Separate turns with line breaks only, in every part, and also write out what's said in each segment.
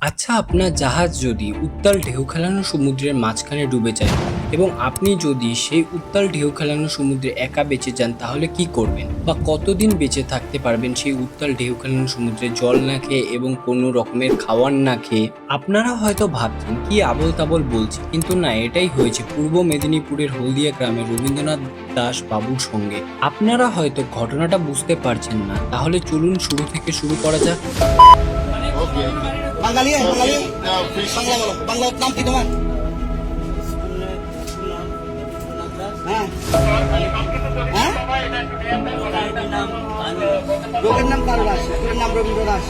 আচ্ছা, আপনার জাহাজ যদি উত্তাল ঢেউ খেলানো সমুদ্রের মাঝখানে ডুবে যায় এবং আপনি যদি সেই উত্তাল ঢেউ খেলানো সমুদ্রে একা বেঁচে যান, তাহলে কি করবেন? বা কতদিন বেঁচে থাকতে পারবেন সেই উত্তাল ঢেউ খেলানো সমুদ্রে জল না খেয়ে এবং কোনো রকমের খাবার না খেয়ে? আপনারা হয়তো ভাবছেন কি আবোল তাবোল বলছে, কিন্তু না, এটাই হয়েছে পূর্ব মেদিনীপুরের হলদিয়া গ্রামের রবীন্দ্রনাথ দাস বাবুর সঙ্গে। আপনারা হয়তো ঘটনাটা বুঝতে পারছেন না, তাহলে চলুন শুরু থেকে শুরু করা যাক।
ওকে
বাঙালি বাঙালি
ফিশ
বাংলা বলো, বাংলার নাম কি তোমার? হ্যাঁ হ্যাঁ রোগের নাম কারো দাস, তোর নাম রবীন্দ্র দাস।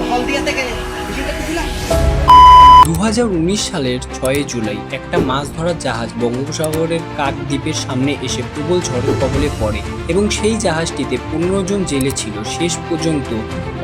হলদিয়া থেকে কিছু দেখতেছিলাম।
2019 সালের 6 জুলাই একটা মাছ ধরার জাহাজ বঙ্গোপসাগরের কাকদ্বীপের সামনে এসে প্রবল ঝড়ের কবলে পড়ে এবং সেই জাহাজটিতে 15 জন জেলে ছিল। শেষ পর্যন্ত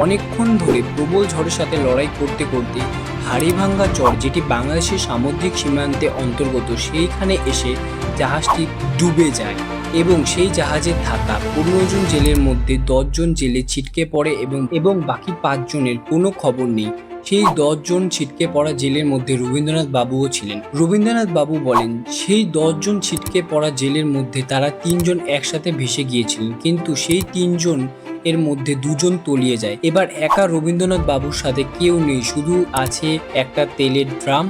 অনেকক্ষণ ধরে প্রবল ঝড়ের সাথে লড়াই করতে করতে হাড়িভাঙ্গা চর, যেটি বাংলাদেশের সামুদ্রিক সীমান্তে অন্তর্গত, সেইখানে এসে জাহাজটি ডুবে যায় এবং সেই জাহাজে থাকা 15 জন জেলের মধ্যে 10 জন জেলে ছিটকে পড়ে এবং বাকি 5 জনের কোনো খবর নেই। সেই 10 জন ছিটকে পড়া জেলের মধ্যে রবীন্দ্রনাথ বাবুও ছিলেন। রবীন্দ্রনাথ বাবু বলেন, সেই 10 জন ছিটকে পড়া জেলের মধ্যে তারা 3 জন একসাথে ভেসে গিয়েছিলেন, কিন্তু সেই 3 জন এর মধ্যে 2 জন তলিয়ে যায়। এবার একা রবীন্দ্রনাথ বাবুর সাথে কেউ নেই, শুধু আছে একটা তেলের ড্রাম,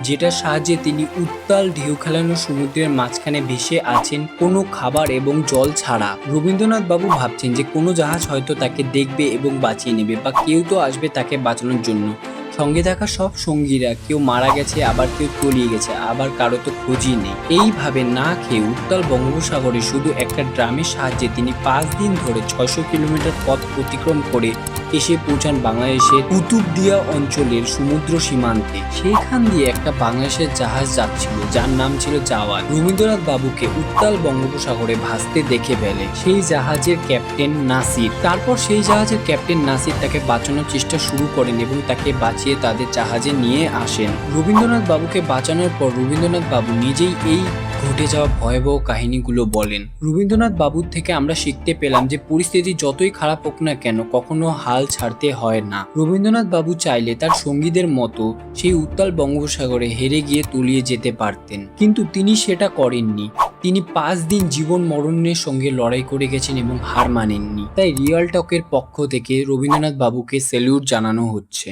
যেটার সাহায্যে তিনি উত্তাল ঢেউ খেলানো সমুদ্রের মাঝখানে ভেসে আছেন, কোনো খাবার এবং জল ছাড়া। রবীন্দ্রনাথ বাবু ভাবছেন যে কোনো জাহাজ হয়তো তাকে দেখবে এবং বাঁচিয়ে নেবে, বা কেউ তো আসবে তাকে বাঁচানোর জন্য। সঙ্গে থাকা সব সঙ্গীরা কেউ মারা গেছে, আবার কেউ তলিয়ে গেছে, আবার কারো তো খোঁজই নেই। এইভাবে না খেয়ে উত্তাল বঙ্গোপসাগরে শুধু একটা ড্রামের সাহায্যে তিনি 5 দিন ধরে 600 কিলোমিটার পথ অতিক্রম করে এসে পৌঁছান বাংলাদেশের কুতুবদিয়া অঞ্চলের সমুদ্র সীমান্তে। সেইখান দিয়ে একটা বাংলাদেশের জাহাজ যাচ্ছিল, যার নাম ছিল জাওয়াদ। রবীন্দ্রনাথ বাবুকে উত্তাল বঙ্গোপসাগরে ভাসতে দেখে ফেলে সেই জাহাজের ক্যাপ্টেন নাসির। তারপর সেই জাহাজের ক্যাপ্টেন নাসির তাকে বাঁচানোর চেষ্টা শুরু করেন এবং তাকে বাঁচিয়ে তাদের জাহাজে নিয়ে আসেন। রবীন্দ্রনাথ বাবুকে বাঁচানোর পর রবীন্দ্রনাথ বাবু নিজেই এই ঘটে যাওয়া ভয়াবহ কাহিনীগুলো বলেন। রবীন্দ্রনাথ বাবুর থেকে আমরা শিখতে পেলাম যে পরিস্থিতি যতই খারাপ হোক না কেন, কখনো হাল ছাড়তে হয় না। রবীন্দ্রনাথ বাবু চাইলে তার সঙ্গীদের মতো সেই উত্তাল বঙ্গোপসাগরে হেরে গিয়ে তলিয়ে যেতে পারতেন, কিন্তু তিনি সেটা করেননি। তিনি 5 দিন জীবন মরণের সঙ্গে লড়াই করে গেছেন এবং হার মানেননি। তাই রিয়াল টকের পক্ষ থেকে রবীন্দ্রনাথ বাবুকে স্যালিউট জানানো হচ্ছে।